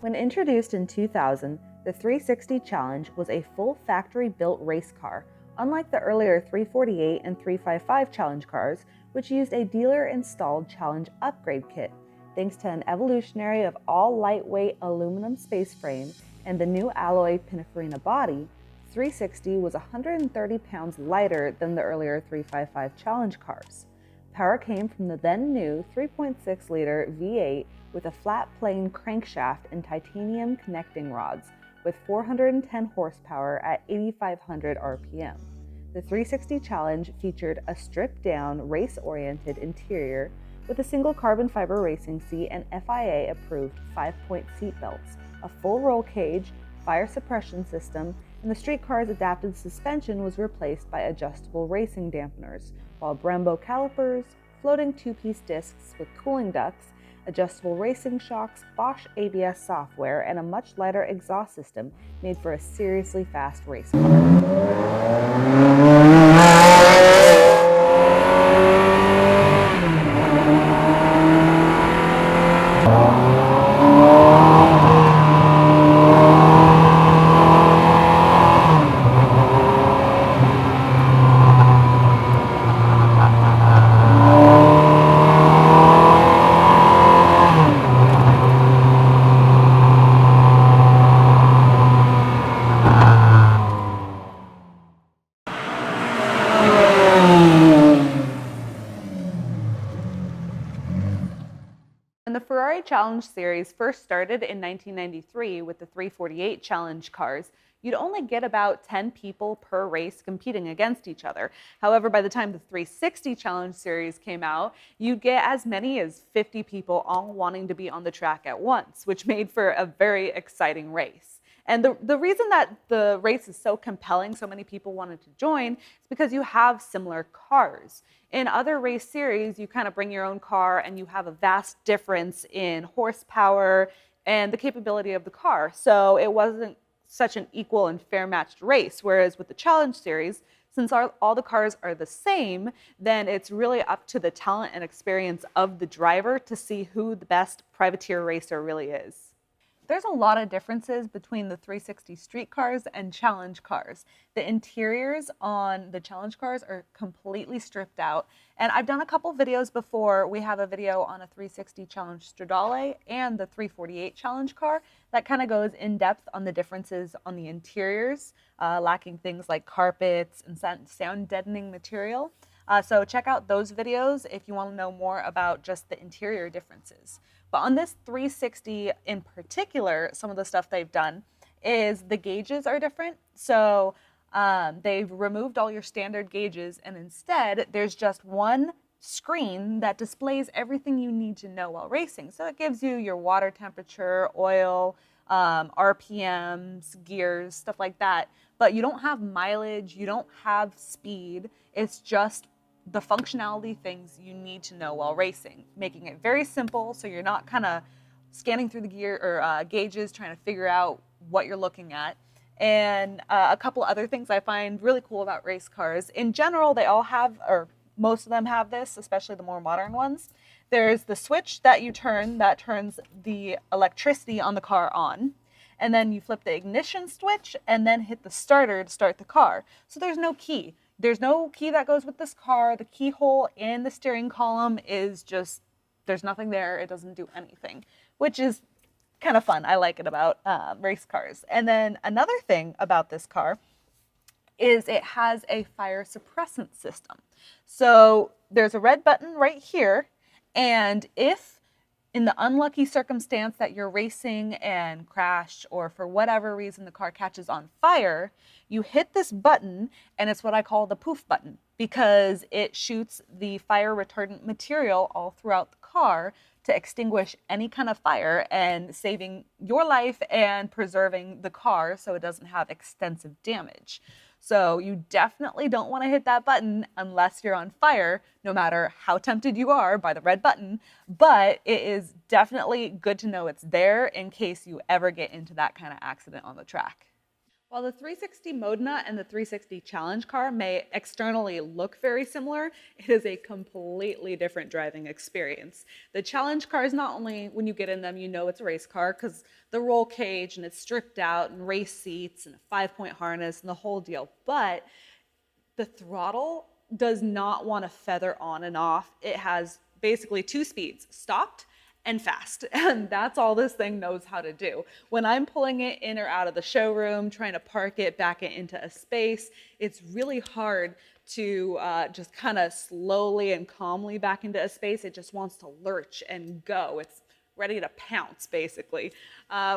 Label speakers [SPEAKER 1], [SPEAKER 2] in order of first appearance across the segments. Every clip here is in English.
[SPEAKER 1] When introduced in 2000, the 360 Challenge was a full factory-built race car, unlike the earlier 348 and 355 Challenge cars, which used a dealer-installed Challenge upgrade kit. Thanks to an evolutionary of all-lightweight aluminum space frame and the new alloy Pininfarina body, 360 was 130 pounds lighter than the earlier 355 Challenge cars. Power came from the then-new 3.6-liter V8 with a flat-plane crankshaft and titanium connecting rods, with 410 horsepower at 8,500 RPM. The 360 Challenge featured a stripped-down, race-oriented interior with a single carbon fiber racing seat and FIA-approved 5-point seat belts, a full roll cage, fire suppression system, and the street car's adapted suspension was replaced by adjustable racing dampeners, while Brembo calipers, floating two-piece discs with cooling ducts, adjustable racing shocks, Bosch ABS software, and a much lighter exhaust system made for a seriously fast race car. When the Ferrari Challenge series first started in 1993 with the 348 Challenge cars, you'd only get about 10 people per race competing against each other. However, by the time the 360 Challenge series came out, you'd get as many as 50 people all wanting to be on the track at once, which made for a very exciting race. And the reason that the race is so compelling, so many people wanted to join, is because you have similar cars. In other race series, you kind of bring your own car and you have a vast difference in horsepower and the capability of the car. So it wasn't such an equal and fair matched race. Whereas with the Challenge series, since all the cars are the same, then it's really up to the talent and experience of the driver to see who the best privateer racer really is. There's a lot of differences between the 360 street cars and Challenge cars. The interiors on the Challenge cars are completely stripped out. And I've done a couple videos before. We have a video on a 360 Challenge Stradale and the 348 Challenge car that kind of goes in depth on the differences on the interiors, lacking things like carpets and sound deadening material. So check out those videos if you want to know more about just the interior differences. But on this 360 in particular, some of the stuff they've done is the gauges are different. So they've removed all your standard gauges, and instead there's just one screen that displays everything you need to know while racing. So it gives you your water temperature, oil, RPMs, gears, stuff like that. But you don't have mileage, you don't have speed. It's just the functionality things you need to know while racing, making it very simple so you're not kind of scanning through the gear or gauges trying to figure out what you're looking at. And a couple other things I find really cool about race cars. In general, they all have, or most of them have this, especially the more modern ones. There's the switch that you turn that turns the electricity on the car on. And then you flip the ignition switch and then hit the starter to start the car. So there's no key. There's no key that goes with this car. The keyhole in the steering column is just, there's nothing there. It doesn't do anything, which is kind of fun. I like it about race cars. And then another thing about this car is it has a fire suppressant system. So there's a red button right here. And if in the unlucky circumstance that you're racing and crash, or for whatever reason the car catches on fire, you hit this button, and it's what I call the poof button, because it shoots the fire retardant material all throughout the car to extinguish any kind of fire and saving your life and preserving the car so it doesn't have extensive damage. So you definitely don't want to hit that button unless you're on fire, no matter how tempted you are by the red button. But it is definitely good to know it's there in case you ever get into that kind of accident on the track. While the 360 Modena and the 360 Challenge car may externally look very similar, it is a completely different driving experience. The Challenge cars, not only when you get in them, you know it's a race car because the roll cage and it's stripped out and race seats and a 5-point harness and the whole deal, but the throttle does not want to feather on and off. It has basically two speeds, stopped and fast. And that's all this thing knows how to do. When I'm pulling it in or out of the showroom, trying to park it back into a space, it's really hard to just kind of slowly and calmly back into a space. It just wants to lurch and go. It's ready to pounce, basically,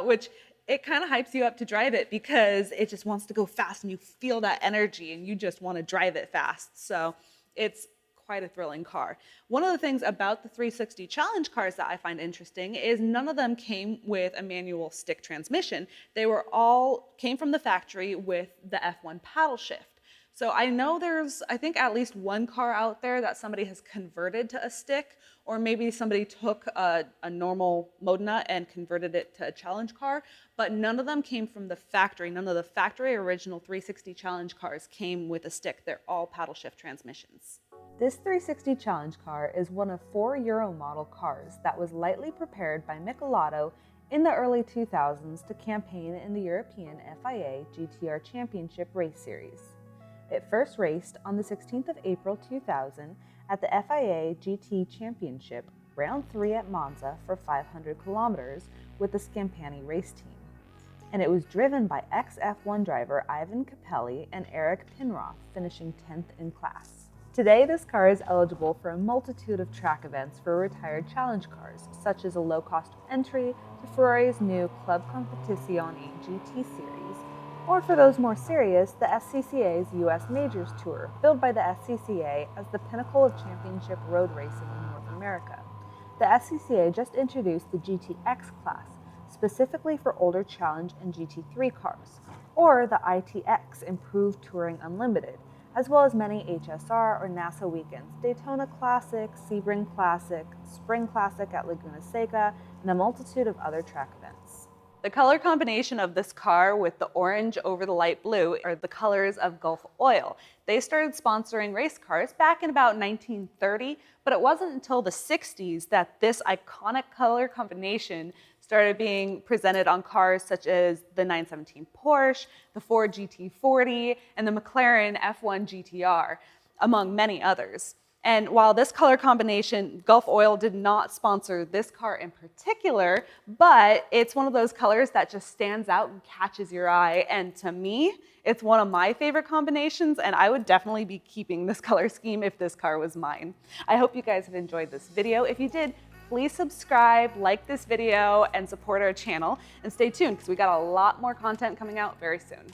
[SPEAKER 1] which it kind of hypes you up to drive it because it just wants to go fast and you feel that energy and you just want to drive it fast. So it's quite a thrilling car. One of the things about the 360 Challenge cars that I find interesting is none of them came with a manual stick transmission. They were all came from the factory with the F1 paddle shift. So I know there's, I think, at least one car out there that somebody has converted to a stick, or maybe somebody took a normal Modena and converted it to a Challenge car, but none of them came from the factory. None of the factory original 360 Challenge cars came with a stick. They're all paddle shift transmissions.
[SPEAKER 2] This 360 Challenge car is one of 4 Euro model cars that was lightly prepared by Michelotto in the early 2000s to campaign in the European FIA GTR Championship race series. It first raced on the 16th of April 2000 at the FIA GT Championship, round 3 at Monza for 500 kilometers with the Scampani race team. And it was driven by ex-F1 driver Ivan Capelli and Eric Pinroth, finishing 10th in class. Today, this car is eligible for a multitude of track events for retired challenge cars, such as a low-cost entry to Ferrari's new Club Competizione GT series, or for those more serious, the SCCA's US Majors Tour, billed by the SCCA as the pinnacle of championship road racing in North America. The SCCA just introduced the GTX class, specifically for older Challenge and GT3 cars, or the ITX Improved Touring Unlimited, as well as many HSR or NASA weekends, Daytona Classic, Sebring Classic, Spring Classic at Laguna Seca, and a multitude of other track events.
[SPEAKER 1] The color combination of this car with the orange over the light blue are the colors of Gulf Oil. They started sponsoring race cars back in about 1930, but it wasn't until the 60s that this iconic color combination started being presented on cars such as the 917 Porsche, the Ford GT40, and the McLaren F1 GTR, among many others. And while this color combination, Gulf Oil did not sponsor this car in particular, but it's one of those colors that just stands out and catches your eye. And to me, it's one of my favorite combinations, and I would definitely be keeping this color scheme if this car was mine. I hope you guys have enjoyed this video. If you did, please subscribe, like this video, and support our channel. And stay tuned because we got a lot more content coming out very soon.